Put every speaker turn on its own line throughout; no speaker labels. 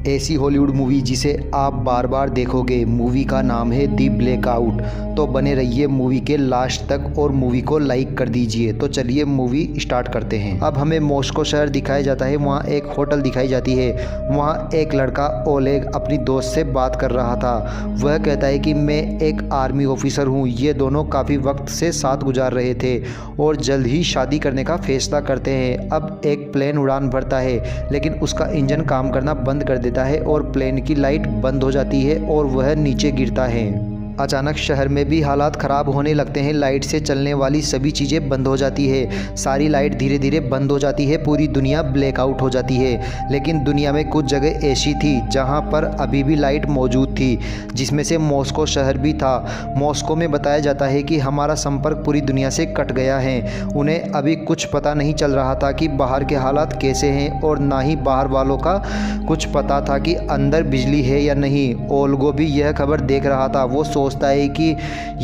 ऐसी Hollywood movie जिसे आप बार बार देखोगे। मूवी का नाम है दी ब्लैकआउट। तो बने रहिए मूवी के लास्ट तक और मूवी को लाइक कर दीजिए। तो चलिए मूवी स्टार्ट करते हैं। अब हमें मॉस्को शहर दिखाया जाता है। वहाँ एक होटल दिखाई जाती है। वहाँ एक लड़का ओलेग अपनी दोस्त से बात कर रहा था। वह कहता है कि मैं एक आर्मी ऑफिसर हूँ। ये दोनों काफ़ी वक्त से साथ गुजार रहे थे और जल्द ही शादी करने का फैसला करते हैं। अब एक प्लेन उड़ान भरता है लेकिन उसका इंजन काम करना बंद कर देता है और प्लेन की लाइट बंद हो जाती है और वह नीचे गिरता है। अचानक शहर में भी हालात ख़राब होने लगते हैं। लाइट से चलने वाली सभी चीज़ें बंद हो जाती है। सारी लाइट धीरे धीरे बंद हो जाती है। पूरी दुनिया ब्लैकआउट हो जाती है। लेकिन दुनिया में कुछ जगह ऐसी थी जहां पर अभी भी लाइट मौजूद थी, जिसमें से मॉस्को शहर भी था। मॉस्को में बताया जाता है कि हमारा संपर्क पूरी दुनिया से कट गया है। उन्हें अभी कुछ पता नहीं चल रहा था कि बाहर के हालात कैसे हैं और ना ही बाहर वालों का कुछ पता था कि अंदर बिजली है या नहीं। ओल्गो भी यह खबर देख रहा था। वो सोचता है कि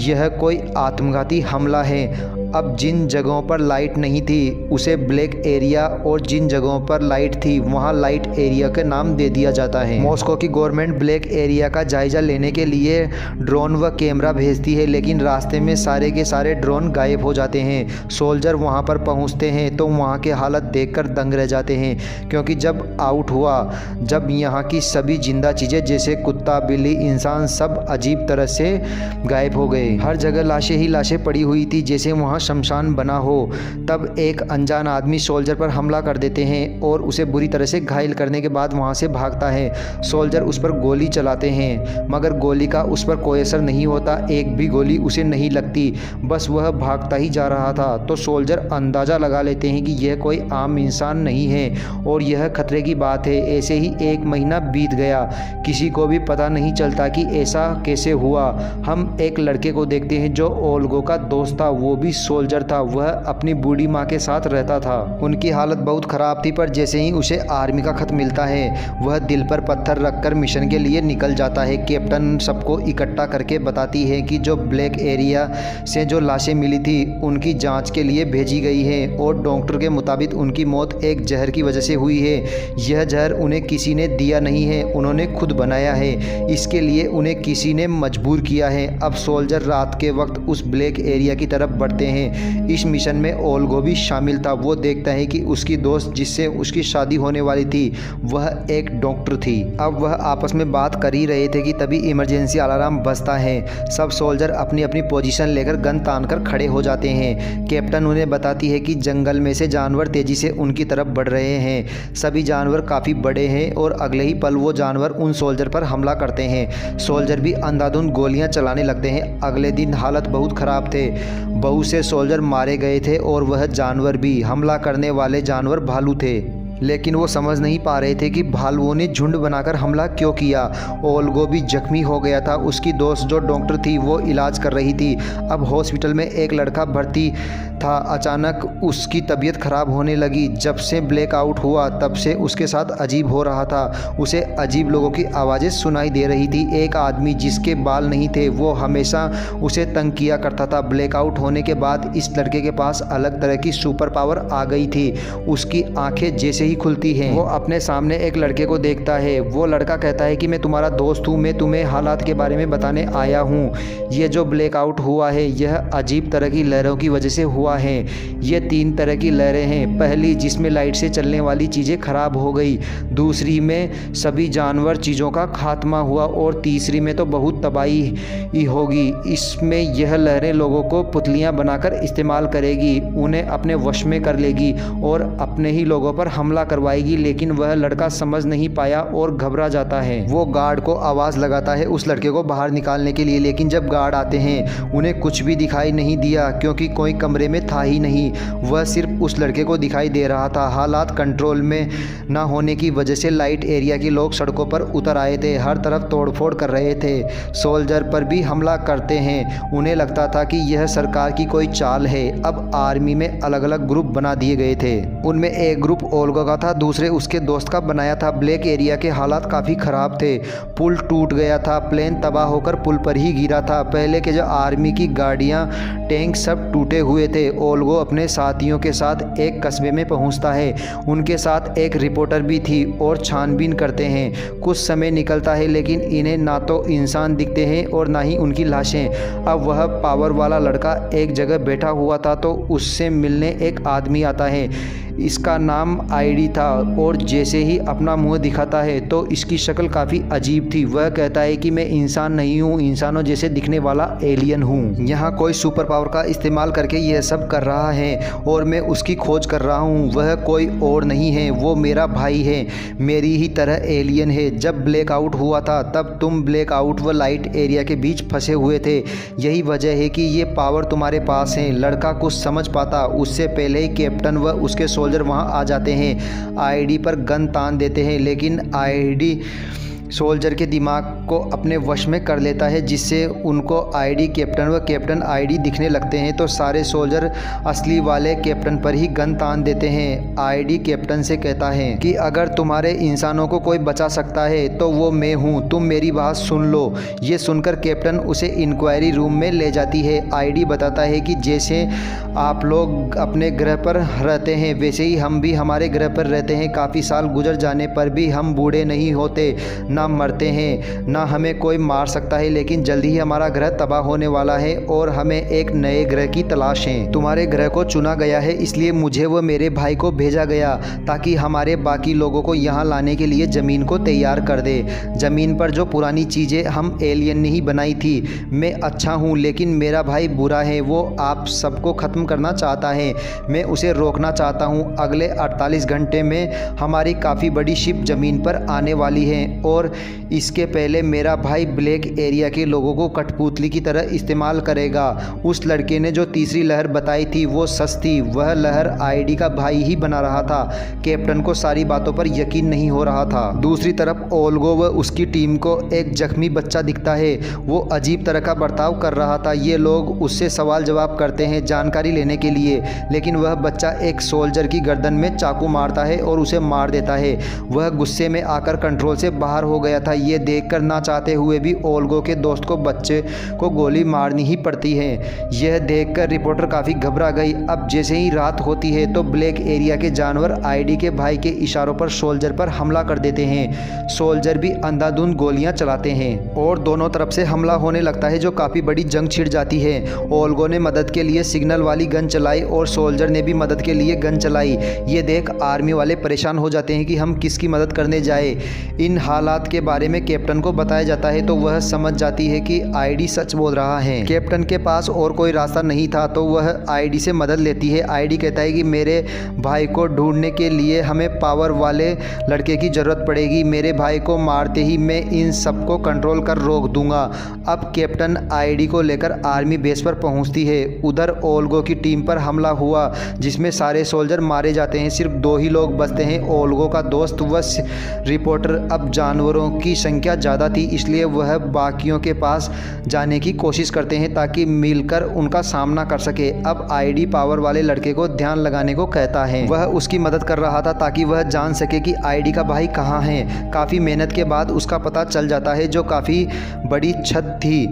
यह कोई आत्मघाती हमला है। अब जिन जगहों पर लाइट नहीं थी उसे ब्लैक एरिया और जिन जगहों पर लाइट थी वहां लाइट एरिया का नाम दे दिया जाता है। मॉस्को की गवर्नमेंट ब्लैक एरिया का जायजा लेने के लिए ड्रोन व कैमरा भेजती है, लेकिन रास्ते में सारे के सारे ड्रोन गायब हो जाते हैं। सोल्जर वहां पर पहुंचते हैं तो वहां के हालत देखकर दंग रह जाते हैं, क्योंकि जब आउट हुआ, जब यहाँ की सभी जिंदा चीज़ें जैसे कुत्ता, बिल्ली, इंसान सब अजीब तरह से गायब हो गए। हर जगह लाशें ही लाशें पड़ी हुई थी, जैसे वहाँ शमशान बना हो। तब एक अनजान आदमी सोल्जर पर हमला कर देते हैं और उसे बुरी तरह से घायल करने के बाद वहाँ से भागता है। सोल्जर उस पर गोली चलाते हैं मगर गोली का उस पर कोई असर नहीं होता। एक भी गोली उसे नहीं लगती, बस वह भागता ही जा रहा था। तो सोल्जर अंदाज़ा लगा लेते हैं कि यह कोई आम इंसान नहीं है और यह खतरे की बात है। ऐसे ही एक महीना बीत गया। किसी को भी पता नहीं चलता कि ऐसा कैसे हुआ। हम एक लड़के को देखते हैं जो ओल्गो का दोस्त था। वो भी सोल्जर था। वह अपनी बूढ़ी माँ के साथ रहता था। उनकी हालत बहुत ख़राब थी, पर जैसे ही उसे आर्मी का खत मिलता है वह दिल पर पत्थर रखकर मिशन के लिए निकल जाता है। कैप्टन सबको इकट्ठा करके बताती है कि जो ब्लैक एरिया से जो लाशें मिली थी उनकी जांच के लिए भेजी गई है और डॉक्टर के मुताबिक उनकी मौत एक जहर की वजह से हुई है। यह जहर उन्हें किसी ने दिया नहीं है, उन्होंने खुद बनाया है। इसके लिए उन्हें किसी ने मजबूर किया है। अब सोल्जर रात के वक्त उस ब्लैक एरिया की तरफ बढ़ते हैं। इस मिशन में ओल्गो भी शामिल था। वो देखता है कि उसकी दोस्त जिससे उसकी शादी होने वाली थी वह एक डॉक्टर थी। अब वह आपस में बात कर ही रहे थे कि तभी इमरजेंसी अलार्म बजता है। सब सोल्जर अपनी अपनी पोजीशन लेकर गन तान कर खड़े हो जाते हैं। कैप्टन उन्हें बताती है कि जंगल में से जानवर तेजी से उनकी तरफ बढ़ रहे हैं। सभी जानवर काफ़ी बड़े हैं और अगले ही पल वो जानवर उन सोल्जर पर हमला करते हैं। सोल्जर भी अंधाधुंध गोलियां चलाने लगते हैं। अगले दिन हालत बहुत ख़राब थे। बहुत से सोल्जर मारे गए थे और वह जानवर भी। हमला करने वाले जानवर भालू थे, लेकिन वो समझ नहीं पा रहे थे कि भालुओं ने झुंड बनाकर हमला क्यों किया। ओल्गो भी जख्मी हो गया था। उसकी दोस्त जो डॉक्टर थी वो इलाज कर रही थी। अब हॉस्पिटल में एक लड़का भर्ती था। अचानक उसकी तबीयत खराब होने लगी। जब से ब्लैकआउट हुआ तब से उसके साथ अजीब हो रहा था। उसे अजीब लोगों की आवाज़ें सुनाई दे रही थी। एक आदमी जिसके बाल नहीं थे वो हमेशा उसे तंग किया करता था। ब्लैकआउट होने के बाद इस लड़के के पास अलग तरह की सुपर पावर आ गई थी। उसकी आंखें जैसे खुलती है। वो अपने सामने एक लड़के को देखता है। वो लड़का कहता है कि मैं तुम्हारा दोस्त हूँ, मैं तुम्हें हालात के बारे में बताने आया हूँ। ये जो ब्लैकआउट हुआ है यह अजीब तरह की लहरों की वजह से हुआ है। ये 3 तरह की लहरें हैं। पहली जिसमें लाइट से चलने वाली चीज़ें खराब हो गई, दूसरी में सभी जानवर चीज़ों का खात्मा हुआ और तीसरी में तो बहुत तबाही होगी। इसमें यह लहरें लोगों को पुतलियाँ बनाकर इस्तेमाल करेगी, उन्हें अपने वश में कर लेगी और अपने ही लोगों पर हमला करवाएगी। लेकिन वह लड़का समझ नहीं पाया और घबरा जाता है। वो गार्ड को आवाज़ लगाता है उस लड़के को बाहर निकालने के लिए, लेकिन जब गार्ड आते हैं उन्हें कुछ भी दिखाई नहीं दिया, क्योंकि कोई कमरे में था ही नहीं। वह सिर्फ उस लड़के को दिखाई दे रहा था। हालात कंट्रोल में न होने की वजह से लाइट एरिया के लोग सड़कों पर उतर आए थे। हर तरफ तोड़फोड़ कर रहे थे। सोल्जर पर भी हमला करते हैं। उन्हें लगता था कि यह सरकार की कोई चाल है। अब आर्मी में अलग अलग ग्रुप बना दिए गए थे। उनमें एक ग्रुप ओल्गो चुका था, दूसरे उसके दोस्त का बनाया था। ब्लैक एरिया के हालात काफ़ी ख़राब थे। पुल टूट गया था, प्लेन तबाह होकर पुल पर ही गिरा था। पहले के जो आर्मी की गाड़ियाँ, टैंक सब टूटे हुए थे। ओल्गो अपने साथियों के साथ एक कस्बे में पहुंचता है। उनके साथ एक रिपोर्टर भी थी और छानबीन करते हैं। कुछ समय निकलता है लेकिन इन्हें ना तो इंसान दिखते हैं और ना ही उनकी लाशें। अब वह पावर वाला लड़का एक जगह बैठा हुआ था तो उससे मिलने एक आदमी आता है। इसका नाम आईडी था और जैसे ही अपना मुंह दिखाता है तो इसकी शक्ल काफ़ी अजीब थी। वह कहता है कि मैं इंसान नहीं हूँ, इंसानों जैसे दिखने वाला एलियन हूँ। यहाँ कोई सुपर पावर का इस्तेमाल करके यह सब कर रहा है और मैं उसकी खोज कर रहा हूँ। वह कोई और नहीं है, वो मेरा भाई है, मेरी ही तरह एलियन है। जब ब्लैकआउट हुआ था तब तुम ब्लैकआउट व लाइट एरिया के बीच फंसे हुए थे, यही वजह है कि ये पावर तुम्हारे पास है। लड़का कुछ समझ पाता उससे पहले ही कैप्टन व उसके सोल्जर वहां आ जाते हैं। आईडी पर गन तान देते हैं लेकिन आईडी सोल्जर के दिमाग को अपने वश में कर लेता है, जिससे उनको आईडी कैप्टन व कैप्टन आईडी दिखने लगते हैं। तो सारे सोल्जर असली वाले कैप्टन पर ही गन तान देते हैं। आईडी कैप्टन से कहता है कि अगर तुम्हारे इंसानों को कोई बचा सकता है तो वो मैं हूँ, तुम मेरी बात सुन लो। ये सुनकर कैप्टन उसे इंक्वायरी रूम में ले जाती है। आईडी बताता है कि जैसे आप लोग अपने ग्रह पर रहते हैं वैसे ही हम भी हमारे ग्रह पर रहते हैं। काफ़ी साल गुजर जाने पर भी हम बूढ़े नहीं होते, ना मरते हैं, ना हमें कोई मार सकता है। लेकिन जल्दी ही हमारा ग्रह तबाह होने वाला है और हमें एक नए ग्रह की तलाश है। तुम्हारे ग्रह को चुना गया है, इसलिए मुझे व मेरे भाई को भेजा गया ताकि हमारे बाकी लोगों को यहाँ लाने के लिए ज़मीन को तैयार कर दे। ज़मीन पर जो पुरानी चीज़ें हम एलियन ने ही बनाई थी। मैं अच्छा हूँ लेकिन मेरा भाई बुरा है, वो आप सबको ख़त्म करना चाहता है। मैं उसे रोकना चाहता हूँ। अगले 48 घंटे में हमारी काफ़ी बड़ी शिप ज़मीन पर आने वाली है और इसके पहले मेरा भाई ब्लैक एरिया के लोगों को कठपुतली की तरह इस्तेमाल करेगा। उस लड़के ने जो तीसरी लहर बताई थी वो सच थी, वह लहर आईडी का भाई ही बना रहा था। कैप्टन को सारी बातों पर यकीन नहीं हो रहा था। दूसरी तरफ ओल्गो व उसकी टीम को एक जख्मी बच्चा दिखता है। वो अजीब तरह का बर्ताव कर रहा था। ये लोग उससे सवाल जवाब करते हैं जानकारी लेने के लिए, लेकिन वह बच्चा एक सोल्जर की गर्दन में चाकू मारता है और उसे मार देता है। वह गुस्से में आकर कंट्रोल से बाहर हो गया था। ये देखकर ना चाहते हुए भी ओल्गो के दोस्त को बच्चे को गोली मारनी ही पड़ती है। यह देखकर रिपोर्टर काफ़ी घबरा गई। अब जैसे ही रात होती है तो ब्लैक एरिया के जानवर आईडी के भाई के इशारों पर सोल्जर पर हमला कर देते हैं। सोल्जर भी अंधाधुंध गोलियां चलाते हैं और दोनों तरफ से हमला होने लगता है, जो काफ़ी बड़ी जंग छिड़ जाती है। ओल्गो ने मदद के लिए सिग्नल वाली गन चलाई और सोल्जर ने भी मदद के लिए गन चलाई। ये देख आर्मी वाले परेशान हो जाते हैं कि हम किसकी मदद करने जाए। इन हालात के बारे में कैप्टन को बताया जाता है तो वह समझ जाती है कि आईडी सच बोल रहा है। कैप्टन के पास और कोई रास्ता नहीं था तो वह आईडी से मदद लेती है। आईडी कहता है कि मेरे भाई को ढूंढने के लिए हमें पावर वाले लड़के की ज़रूरत पड़ेगी। मेरे भाई को मारते ही मैं इन सबको कंट्रोल कर रोक दूंगा। अब कैप्टन आईडी को लेकर आर्मी बेस पर पहुंचती है। उधर ओल्गो की टीम पर हमला हुआ जिसमें सारे सोल्जर मारे जाते हैं। सिर्फ 2 ही लोग बचते हैं, ओल्गो का दोस्त व रिपोर्टर। अब जानवरों की संख्या ज़्यादा थी इसलिए वह बाकियों के पास जाने की कोशिश करते हैं ताकि मिलकर उनका सामना कर सके। अब आईडी पावर वाले लड़के को ध्यान लगाने को कहता है। वह उसकी मदद कर रहा था ताकि वह जान सके कि आईडी का भाई कहाँ है। काफ़ी मेहनत के बाद उसका पता चल जाता है, जो काफ़ी बड़ी छत थी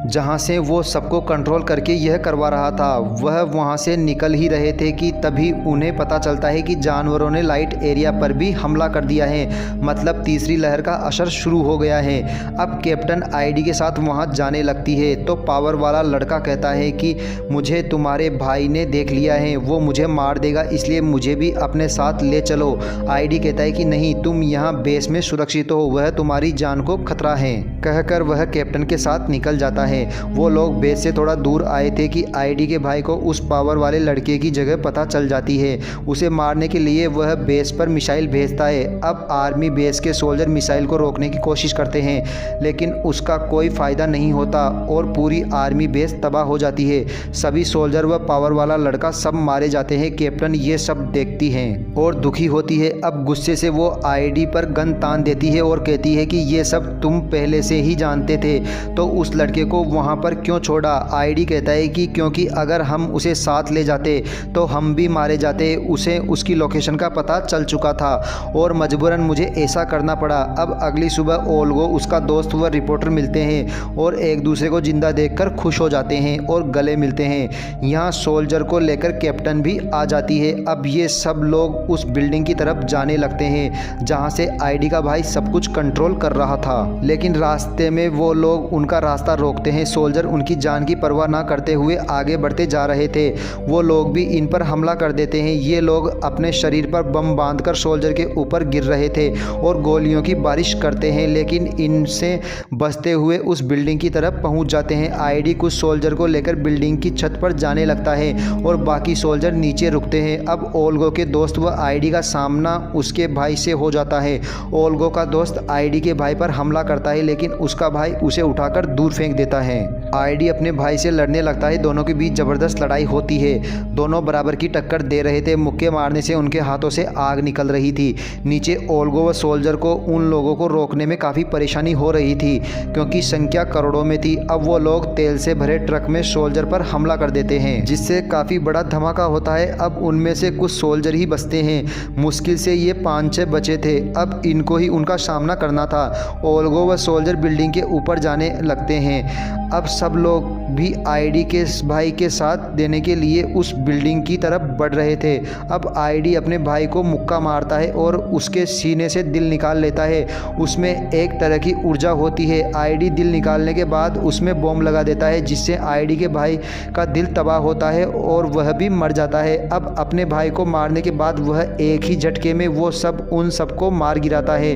जहाँ से वो सबको कंट्रोल करके यह करवा रहा था। वह वहाँ से निकल ही रहे थे कि तभी उन्हें पता चलता है कि जानवरों ने लाइट एरिया पर भी हमला कर दिया है, मतलब तीसरी लहर का असर शुरू हो गया है। अब कैप्टन आईडी के साथ वहाँ जाने लगती है तो पावर वाला लड़का कहता है कि मुझे तुम्हारे भाई ने देख लिया है, वो मुझे मार देगा, इसलिए मुझे भी अपने साथ ले चलो। आईडी कहता है कि नहीं, तुम यहाँ बेस में सुरक्षित हो, वह तुम्हारी जान को खतरा है। कहकर वह कैप्टन के साथ निकल जाता है। वो लोग बेस से थोड़ा दूर आए थे कि आईडी के भाई को उस पावर वाले लड़के की जगह पता चल जाती है। उसे मारने के लिए वह बेस पर मिसाइल भेजता है। अब आर्मी बेस के सोल्जर मिसाइल को रोकने की कोशिश करते हैं लेकिन उसका कोई फ़ायदा नहीं होता और पूरी आर्मी बेस तबाह हो जाती है। सभी सोल्जर व पावर वाला लड़का सब मारे जाते हैं। कैप्टन ये सब देखती है और दुखी होती है। अब गुस्से से वो आईडी पर गन तान देती है और कहती है कि ये सब तुम पहले से ही जानते थे तो उस लड़के को वहाँ पर क्यों छोड़ा। आईडी कहता है कि क्योंकि अगर हम उसे साथ ले जाते तो हम भी मारे जाते। उसे उसकी लोकेशन का पता चल चुका था और मजबूरन मुझे ऐसा करना पड़ा। अब अगली सुबह ओल्गो, उसका दोस्त व रिपोर्टर मिलते हैं और एक दूसरे को जिंदा देखकर खुश हो जाते हैं और गले मिलते हैं। यहाँ सोल्जर को लेकर कैप्टन भी आ जाती है। अब ये सब लोग उस बिल्डिंग की तरफ जाने लगते हैं जहाँ से आईडी का भाई सब कुछ कंट्रोल कर रहा था, लेकिन रास्ते में वो लोग उनका रास्ता रोकते हैं। सोल्जर उनकी जान की परवाह ना करते हुए आगे बढ़ते जा रहे थे। वो लोग भी इन पर हमला कर देते हैं। ये लोग अपने शरीर पर बम बांधकर सोल्जर के ऊपर गिर रहे थे और गोलियों की बारिश करते हैं, लेकिन इनसे बचते हुए उस बिल्डिंग की तरफ पहुंच जाते हैं। आईडी कुछ सोल्जर को लेकर बिल्डिंग की छत पर जाने लगता है और बाकी सोल्जर नीचे रुकते हैं। अब ओल्गो के दोस्त व आईडी का सामना उसके भाई से हो जाता है। ओल्गो का दोस्त आईडी के भाई पर हमला करता है, लेकिन उसका भाई उसे उठाकर दूर फेंक देता है। आईडी अपने भाई से लड़ने लगता है। दोनों के बीच जबरदस्त लड़ाई होती है। दोनों बराबर की टक्कर दे रहे थे। मुक्के मारने से उनके हाथों से आग निकल रही थी। नीचे ओल्गो व सोल्जर को उन लोगों को रोकने में काफ़ी परेशानी हो रही थी, क्योंकि संख्या करोड़ों में थी। अब वो लोग तेल से भरे ट्रक में सोल्जर पर हमला कर देते हैं, जिससे काफ़ी बड़ा धमाका होता है। अब उनमें से कुछ सोल्जर ही बचते हैं। मुश्किल से ये 5-6 बचे थे। अब इनको ही उनका सामना करना था। ओल्गो व सोल्जर बिल्डिंग के ऊपर जाने लगते हैं। अब सब लोग भी आईडी के भाई के साथ देने के लिए उस बिल्डिंग की तरफ बढ़ रहे थे। अब आईडी अपने भाई को मुक्का मारता है और उसके सीने से दिल निकाल लेता है। उसमें एक तरह की ऊर्जा होती है। आईडी दिल निकालने के बाद उसमें बॉम्ब लगा देता है, जिससे आईडी के भाई का दिल तबाह होता है और वह भी मर जाता है। अब अपने भाई को मारने के बाद वह एक ही झटके में वो सब उन सबको मार गिराता है।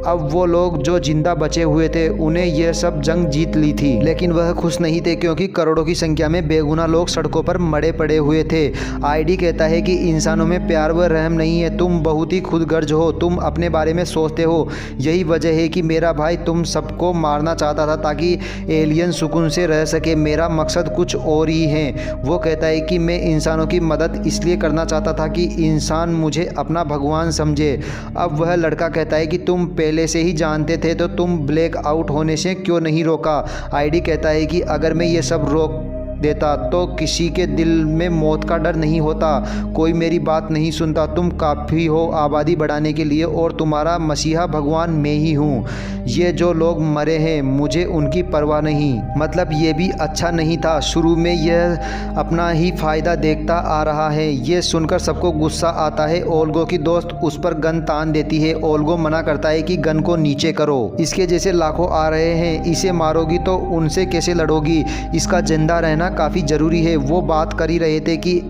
अब वो लोग जो जिंदा बचे हुए थे उन्हें यह सब जंग जीत ली थी, लेकिन वह खुश नहीं थे, क्योंकि करोड़ों की संख्या में बेगुनाह लोग सड़कों पर मरे पड़े हुए थे। आईडी कहता है कि इंसानों में प्यार व रहम नहीं है। तुम बहुत ही खुदगर्ज हो। तुम अपने बारे में सोचते हो। यही वजह है कि मेरा भाई तुम सबको मारना चाहता था ताकि एलियन सुकून से रह सके। मेरा मकसद कुछ और ही है। वो कहता है कि मैं इंसानों की मदद इसलिए करना चाहता था कि इंसान मुझे अपना भगवान समझे। अब वह लड़का कहता है कि तुम पहले से ही जानते थे तो तुम ब्लैक आउट होने से क्यों नहीं रोका। आईडी कहता है कि अगर मैं ये सब रोक देता तो किसी के दिल में मौत का डर नहीं होता। कोई मेरी बात नहीं सुनता। तुम काफ़ी हो आबादी बढ़ाने के लिए और तुम्हारा मसीहा भगवान मैं ही हूँ। ये जो लोग मरे हैं मुझे उनकी परवाह नहीं। मतलब ये भी अच्छा नहीं था। शुरू में यह अपना ही फ़ायदा देखता आ रहा है। ये सुनकर सबको गुस्सा आता है। ओल्गो की दोस्त उस पर गन तान देती है। ओल्गो मना करता है कि गन को नीचे करो। इसके जैसे लाखों आ रहे हैं। इसे मारोगी तो उनसे कैसे लड़ोगी। इसका जिंदा रहना काफ़ी ज़रूरी है। वो बात कर ही रहे थे कि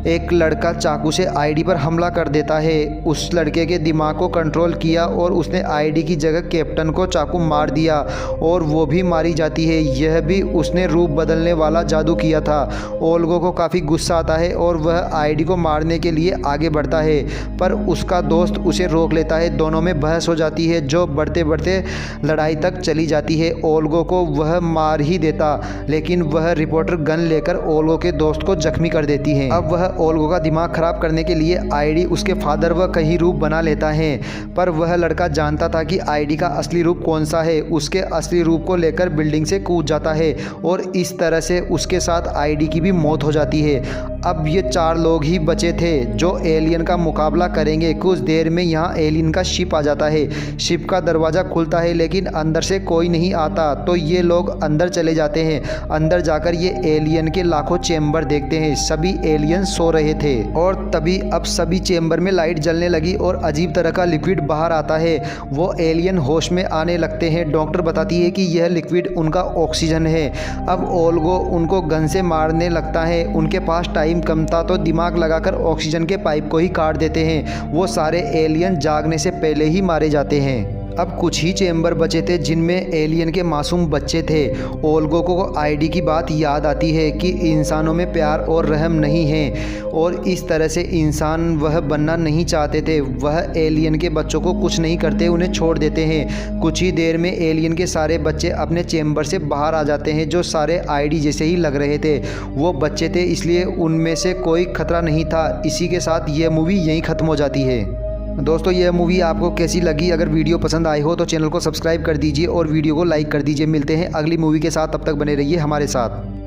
एक लड़का चाकू से आईडी पर हमला कर देता है। उस लड़के के दिमाग को कंट्रोल किया और उसने आईडी की जगह कैप्टन को चाकू मार दिया और वो भी मारी जाती है। यह भी उसने रूप बदलने वाला जादू किया था। ओल्गो को काफ़ी गुस्सा आता है और वह आईडी को मारने के लिए आगे बढ़ता है, पर उसका दोस्त उसे रोक लेता है। दोनों में बहस हो जाती है जो बढ़ते बढ़ते लड़ाई तक चली जाती है। ओल्गो को वह मार ही देता, लेकिन वह रिपोर्टर गन लेकर ओल्गो के दोस्त को जख्मी कर देती है। अब वह ओल्गो का दिमाग खराब करने के लिए आईडी उसके फादर व कहीं रूप बना लेता है, पर वह लड़का जानता था कि आईडी का असली रूप कौन सा है। उसके असली रूप को लेकर बिल्डिंग से कूद जाता है और इस तरह से उसके साथ आईडी की भी मौत हो जाती है। अब ये 4 लोग ही बचे थे जो एलियन का मुकाबला करेंगे। कुछ देर में यहाँ एलियन का शिप आ जाता है। शिप का दरवाज़ा खुलता है, लेकिन अंदर से कोई नहीं आता, तो ये लोग अंदर चले जाते हैं। अंदर जाकर ये एलियन के लाखों चेम्बर देखते हैं। सभी एलियन सो रहे थे और तभी अब सभी चेम्बर में लाइट जलने लगी और अजीब तरह का लिक्विड बाहर आता है। वो एलियन होश में आने लगते हैं। डॉक्टर बताती है कि यह लिक्विड उनका ऑक्सीजन है। अब ओल्गो उनको गन से मारने लगता है। उनके पास टाइम कम था तो दिमाग लगाकर ऑक्सीजन के पाइप को ही काट देते हैं। वो सारे एलियन जागने से पहले ही मारे जाते हैं। अब कुछ ही चेम्बर बचे थे जिनमें एलियन के मासूम बच्चे थे। ओल्गो को आईडी की बात याद आती है कि इंसानों में प्यार और रहम नहीं है और इस तरह से इंसान वह बनना नहीं चाहते थे। वह एलियन के बच्चों को कुछ नहीं करते, उन्हें छोड़ देते हैं। कुछ ही देर में एलियन के सारे बच्चे अपने चेम्बर से बाहर आ जाते हैं, जो सारे आईडी जैसे ही लग रहे थे। वो बच्चे थे इसलिए उनमें से कोई खतरा नहीं था। इसी के साथ ये मूवी यहीं ख़त्म हो जाती है। दोस्तों यह मूवी आपको कैसी लगी? अगर वीडियो पसंद आई हो तो चैनल को सब्सक्राइब कर दीजिए और वीडियो को लाइक कर दीजिए। मिलते हैं अगली मूवी के साथ, तब तक बने रहिए हमारे साथ।